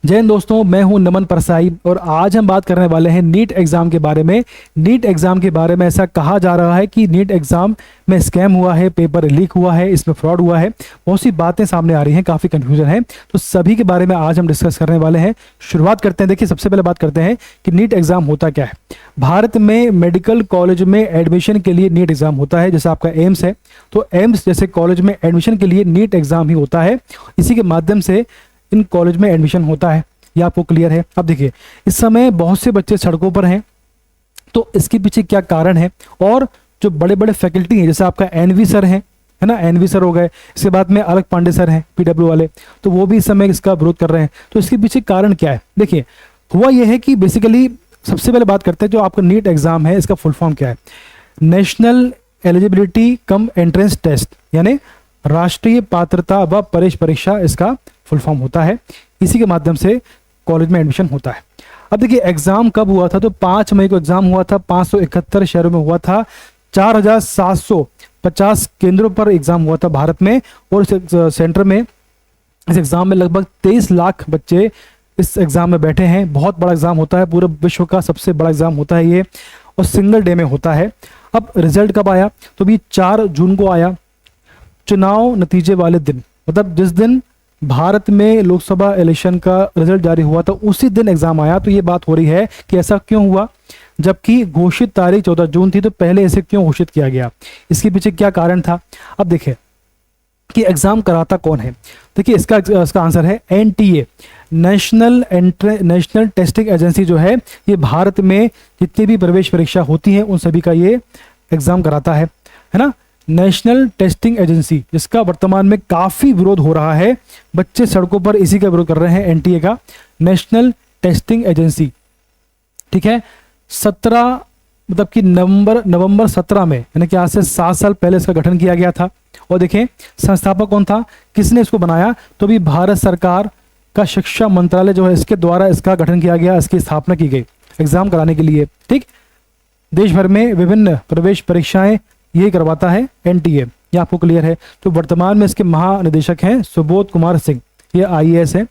जय हिंद दोस्तों, मैं हूं नमन परसाई और आज हम बात करने वाले हैं नीट एग्जाम के बारे में। नीट एग्जाम के बारे में ऐसा कहा जा रहा है कि नीट एग्जाम में स्कैम हुआ है, पेपर लीक हुआ है, इसमें फ्रॉड हुआ है, बहुत सी बातें सामने आ रही हैं, काफ़ी कंफ्यूजन है। तो सभी के बारे में आज हम डिस्कस करने वाले हैं। शुरुआत करते हैं। देखिए, सबसे पहले बात करते हैं कि नीट एग्जाम होता क्या है। भारत में मेडिकल कॉलेज में एडमिशन के लिए नीट एग्जाम होता है। जैसे आपका एम्स है तो एम्स जैसे कॉलेज में एडमिशन के लिए नीट एग्जाम ही होता है। इसी के माध्यम से इन कॉलेज में एडमिशन होता है। ये आपको क्लियर है। अब देखिए, इस समय बहुत से बच्चे सड़कों पर हैं, तो इसके पीछे क्या कारण है। और जो बड़े बड़े फैकल्टी हैं, जैसे आपका एनवी सर है ना, एनवी सर हो गए, इसके बाद में अलग पांडे सर हैं पीडब्ल्यू वाले, तो वो भी इस समय इसका विरोध कर रहे हैं। तो इसके पीछे कारण क्या है। देखिए, हुआ यह है कि बेसिकली सबसे पहले बात करते हैं जो आपका नीट एग्जाम है, इसका फुल फॉर्म क्या है। National eligibility cum entrance test, यानी राष्ट्रीय पात्रता व प्रवेश परीक्षा इसका फुल फॉर्म होता है। इसी के माध्यम से कॉलेज में एडमिशन होता है। अब देखिए, एग्जाम कब हुआ था, तो 5 मई को एग्जाम हुआ था। 571 शहरों में हुआ था। 4750 केंद्रों पर एग्जाम हुआ था भारत में। और इस सेंटर में, इस एग्जाम में लगभग 23 लाख बच्चे इस एग्जाम में बैठे हैं। बहुत बड़ा एग्जाम होता है, पूरे विश्व का सबसे बड़ा एग्जाम होता है ये, और सिंगल डे में होता है। अब रिजल्ट कब आया, तो भी 4 जून को आया, चुनाव नतीजे वाले दिन। मतलब जिस दिन भारत में लोकसभा इलेक्शन का रिजल्ट जारी हुआ था उसी दिन एग्जाम आया। तो ये बात हो रही है कि ऐसा क्यों हुआ, जबकि घोषित तारीख 14 जून थी, तो पहले इसे क्यों घोषित किया गया, इसके पीछे क्या कारण था। अब देखिए कि एग्जाम कराता कौन है। देखिए, इसका आंसर है एनटीए, नेशनल टेस्टिंग एजेंसी जो है, ये भारत में जितनी भी प्रवेश परीक्षा होती है उन सभी का ये एग्जाम कराता है ना। नेशनल टेस्टिंग एजेंसी, जिसका वर्तमान में काफ़ी विरोध हो रहा है, बच्चे सड़कों पर इसी का विरोध कर रहे हैं, एनटीए का, नेशनल टेस्टिंग एजेंसी। ठीक है, 17 मतलब कि नवंबर 17 में, यानी कि आज से 7 साल पहले इसका गठन किया गया था। और देखें, संस्थापक कौन था, किसने इसको बनाया, तो भी भारत सरकार का शिक्षा मंत्रालय जो है, इसके द्वारा इसका गठन किया गया, इसकी स्थापना की गई एग्जाम कराने के लिए। ठीक, देश भर में विभिन्न प्रवेश परीक्षाएं यही करवाता है एनटीए, ये आपको क्लियर है। तो वर्तमान में इसके महानिदेशक हैं सुबोध कुमार सिंह, ये आईएएस है,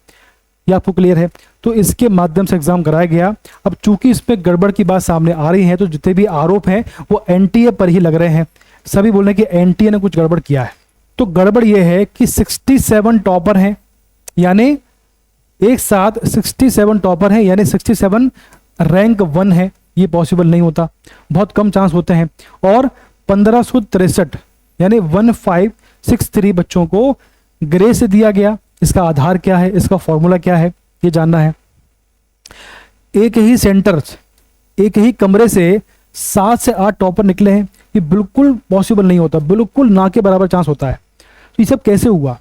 ये आपको क्लियर है। तो इसके माध्यम से एग्जाम कराया गया। अब चूंकि इसमें गड़बड़ की बात सामने आ रही है, तो जितने भी आरोप हैं वो एनटीए पर ही लग रहे हैं। सभी बोल रहे हैं कि एनटीए ने कुछ गड़बड़ किया है। तो गड़बड़ ये है कि 67 टॉपर हैं, यानी एक साथ 67 टॉपर हैं, यानी 67 रैंक 1 है। ये पॉसिबल नहीं होता, बहुत कम चांस होते हैं। और 1563 यानी 1563 बच्चों को ग्रे से दिया गया। इसका आधार क्या है, इसका फॉर्मूला क्या है, ये जानना है। एक ही सेंटर, एक ही कमरे से 7 से 8 टॉपर निकले हैं, ये बिल्कुल पॉसिबल नहीं होता, बिल्कुल ना के बराबर चांस होता है। तो ये सब कैसे हुआ,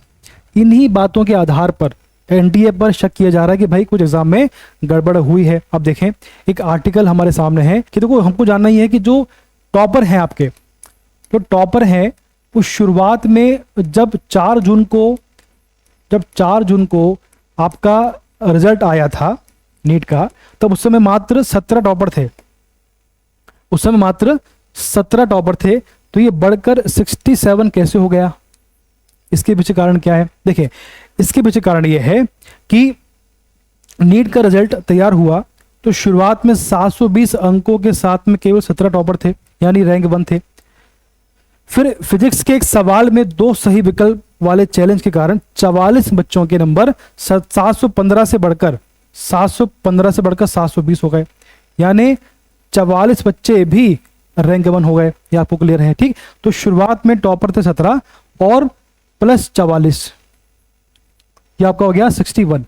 इन्हीं बातों के आधार पर एनटीए पर शक किया जा रहा है कि भाई कुछ एग्जाम में गड़बड़ हुई है। अब देखें, एक आर्टिकल हमारे सामने है कि देखो, हमको जानना ही है कि जो टॉपर हैं आपके, तो टॉपर है वो शुरुआत में जब 4 जून को आपका रिजल्ट आया था नीट का, तब उस समय मात्र 17 टॉपर थे। उस समय मात्र 17 टॉपर थे। तो ये बढ़कर 67 कैसे हो गया, इसके पीछे कारण क्या है। देखिए, इसके पीछे कारण ये है कि नीट का रिजल्ट तैयार हुआ तो शुरुआत में 720 अंकों के साथ में केवल 17 टॉपर थे, यानी रैंक 1 थे। फिर फिजिक्स के एक सवाल में 2 सही विकल्प वाले चैलेंज के कारण 44 बच्चों के नंबर 715 से बढ़कर 720 हो गए, यानी 44 बच्चे भी रैंक 1 हो गए। ये आपको क्लियर है। ठीक, तो शुरुआत में टॉपर थे 17 और प्लस 44, ये आपका हो गया 61।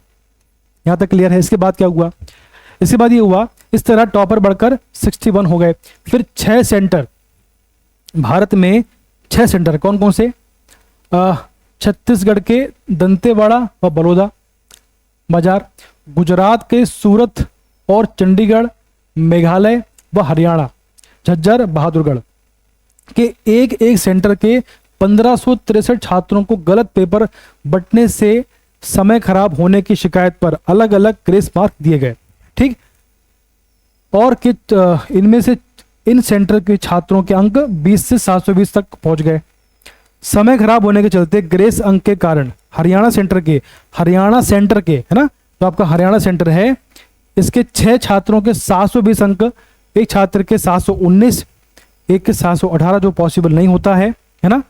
यहां तक क्लियर है। इसके बाद क्या हुआ, इसके बाद ये हुआ, इस तरह टॉपर बढ़कर 61 हो गए। फिर 6 सेंटर, भारत में 6 सेंटर, कौन कौन से, छत्तीसगढ़ के दंतेवाड़ा व बड़ौदा बाजार, गुजरात के सूरत और चंडीगढ़, मेघालय व हरियाणा झज्जर बहादुरगढ़ के एक एक सेंटर के 1563 छात्रों को गलत पेपर बंटने से समय खराब होने की शिकायत पर अलग अलग ग्रेस मार्क दिए गए। ठीक, और कि इनमें से इन सेंटर के छात्रों के अंक 20 से 720 तक पहुंच गए। समय खराब होने के चलते ग्रेस अंक के कारण हरियाणा सेंटर के है ना जो आपका हरियाणा सेंटर है, इसके 6 छात्रों के 720 अंक, एक छात्र के 719, एक के 718, जो पॉसिबल नहीं होता है ना।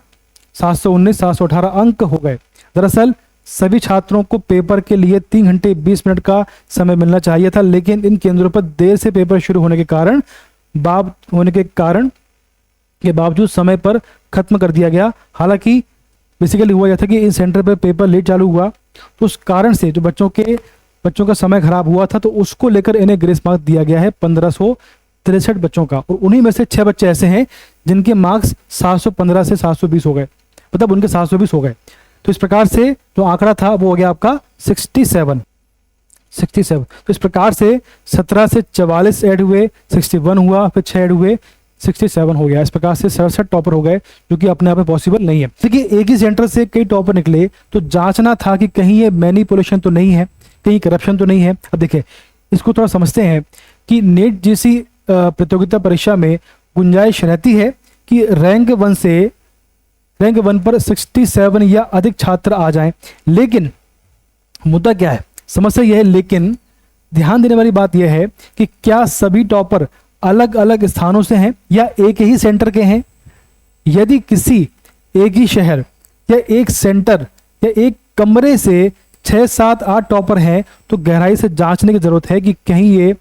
719 718 अंक हो गए। दरअसल सभी छात्रों को पेपर के लिए 3 घंटे 20 मिनट का समय मिलना चाहिए था, लेकिन इन केंद्रों पर देर से पेपर शुरू होने के बावजूद समय पर खत्म कर दिया गया। हालांकि बेसिकली हुआ यह था कि इन सेंटर पर पेपर लेट चालू हुआ, तो उस कारण से जो बच्चों का समय खराब हुआ था, तो उसको लेकर इन्हें ग्रेस मार्क्स दिया गया है 1563 बच्चों का। और उन्हीं में से 6 बच्चे ऐसे हैं जिनके मार्क्स 715 से 720 हो गए, मतलब उनके 720 हो गए। तो इस प्रकार से जो आंकड़ा था वो हो गया आपका 67। तो इस प्रकार से 17 से 44 ऐड हुए, 61 हुआ, फिर 6 ऐड हुए, 67 हो गया। इस प्रकार से 67 टॉपर हो गए, जो कि अपने आप में पॉसिबल नहीं है। देखिए, एक ही सेंटर से कई टॉपर निकले, तो जांचना था कि कहीं ये मैनिपुलेशन तो नहीं है, कहीं करप्शन तो नहीं है। अब देखिए, इसको थोड़ा समझते हैं कि नेट जैसी प्रतियोगिता परीक्षा में गुंजाइश रहती है कि रैंक 1 पर 67 या अधिक छात्र आ जाएं, लेकिन मुद्दा क्या है, समस्या यह है, लेकिन ध्यान देने वाली बात यह है कि क्या सभी टॉपर अलग अलग स्थानों से हैं या एक ही सेंटर के हैं। यदि किसी एक ही शहर या एक सेंटर या एक कमरे से 6, 7, 8 टॉपर हैं, तो गहराई से जांचने की जरूरत है कि कहीं ये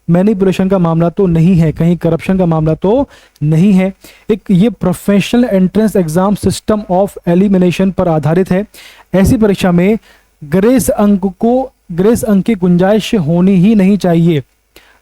मैनिपुलेशन का मामला तो नहीं है, कहीं करप्शन का मामला तो नहीं है। एक ये professional entrance exam system of elimination पर आधारित है। ऐसी परीक्षा में ग्रेस अंक की गुंजाइश होनी ही नहीं चाहिए।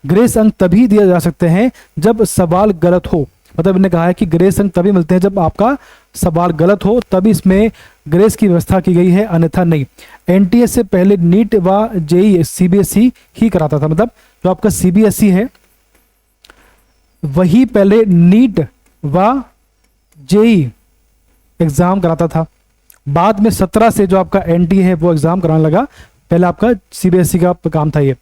ग्रेस अंक तभी दिए जा सकते हैं जब सवाल गलत हो, मतलब इन्होंने कहा है कि ग्रेस अंक तभी मिलते हैं जब आपका सवाल गलत हो, तभी इसमें ग्रेस की व्यवस्था की गई है, अन्यथा नहीं। एनटीए से पहले नीट व जेईई सीबीएसई ही कराता था, मतलब जो आपका सीबीएसई है वही पहले नीट व जेईई एग्जाम कराता था। बाद में 17 से जो आपका एनटीए है वो एग्जाम कराने लगा, पहले आपका सीबीएसई का काम था ये।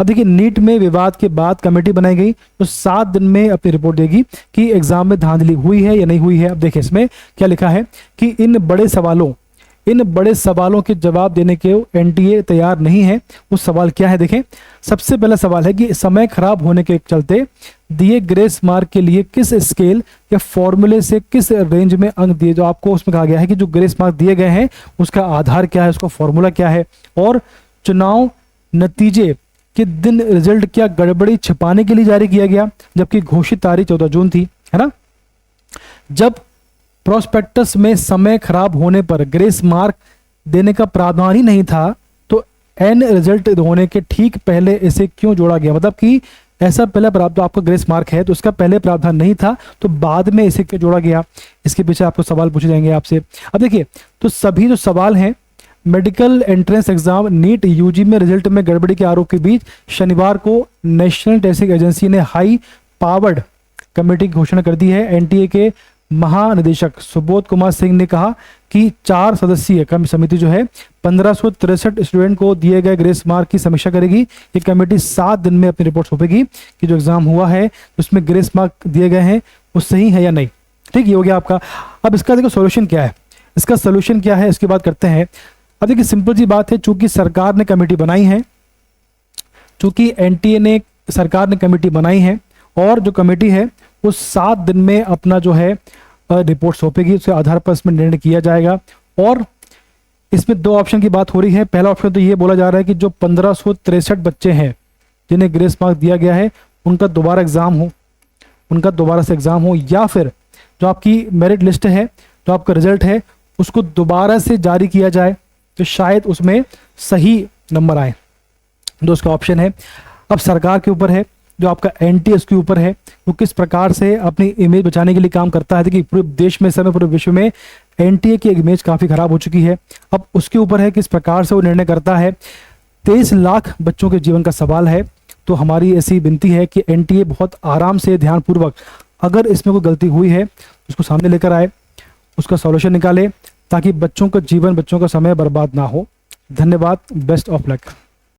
अब देखिए, नीट में विवाद के बाद कमेटी बनाई गई, तो 7 दिन में अपनी रिपोर्ट देगी कि एग्जाम में धांधली हुई है या नहीं हुई है। अब देखिए, इसमें क्या लिखा है कि इन बड़े सवालों के जवाब देने के एनटीए तैयार नहीं है। वो सवाल क्या है, देखें। सबसे पहला सवाल है कि समय खराब होने के चलते दिए ग्रेस मार्क के लिए किस स्केल या फॉर्मूले से किस रेंज में अंक दिए। जो आपको उसमें कहा गया है कि जो ग्रेस मार्क दिए गए हैं उसका आधार क्या है, उसका फॉर्मूला क्या है, और चुनाव नतीजे के दिन रिजल्ट क्या गड़बड़ी छिपाने के लिए जारी किया गया, जबकि घोषित तारीख 14 जून थी, है ना। जब प्रोस्पेक्टस में समय खराब होने पर ग्रेस मार्क देने का प्रावधान ही नहीं था, तो एन रिजल्ट होने के ठीक पहले इसे क्यों जोड़ा गया। मतलब कि ऐसा पहला प्रावधान, आपका ग्रेस मार्क है तो उसका पहले प्रावधान नहीं था, तो बाद में इसे क्यों जोड़ा गया। इसके पीछे आपको सवाल पूछे जाएंगे आपसे। अब देखिए, तो सभी जो सवाल हैं, medical entrance exam NEET UG में रिजल्ट में गड़बड़ी के आरोप के बीच शनिवार को नेशनल टेस्टिंग एजेंसी ने हाई पावर्ड कमेटी की घोषणा कर दी है। एनटीए के महानिदेशक सुबोध कुमार सिंह ने कहा कि 4 सदस्यीय समिति जो है 1563 स्टूडेंट को दिए गए ग्रेस मार्क की समीक्षा करेगी। ये कमेटी 7 दिन में अपनी रिपोर्ट सौंपेगी कि जो एग्जाम हुआ है उसमें ग्रेस मार्क दिए गए हैं वो सही है या नहीं। ठीक, ये हो गया आपका। अब इसका देखो सोल्यूशन क्या है, इसका सोल्यूशन क्या है, इसकी बात करते हैं। अब देखिए, सिंपल सी बात है, चूंकि सरकार ने कमेटी बनाई है, चूंकि एनटीए ने सरकार ने कमेटी बनाई है, और जो कमेटी है वो 7 दिन में अपना जो है रिपोर्ट सौंपेगी, उसके आधार पर इसमें निर्णय किया जाएगा। और इसमें 2 ऑप्शन की बात हो रही है। पहला ऑप्शन तो ये बोला जा रहा है कि जो 1563 बच्चे हैं जिन्हें ग्रेस मार्क दिया गया है उनका दोबारा से एग्जाम हो, या फिर जो आपकी मेरिट लिस्ट है, जो आपका रिजल्ट है, उसको दोबारा से जारी किया जाए, तो शायद उसमें सही नंबर आए। तो उसका ऑप्शन है। अब सरकार के ऊपर है, जो आपका एनटीए उसके ऊपर है, वो किस प्रकार से अपनी इमेज बचाने के लिए काम करता है। देखिए, पूरे देश में, समय पूरे विश्व में एनटीए की इमेज काफ़ी खराब हो चुकी है। अब उसके ऊपर है किस प्रकार से वो निर्णय करता है। 23 लाख बच्चों के जीवन का सवाल है, तो हमारी ऐसी विनती है कि एनटीए बहुत आराम से, ध्यानपूर्वक, अगर इसमें कोई गलती हुई है उसको सामने लेकर आए, उसका सॉल्यूशन निकाले, ताकि बच्चों का जीवन, बच्चों का समय बर्बाद ना हो। धन्यवाद, बेस्ट ऑफ लक।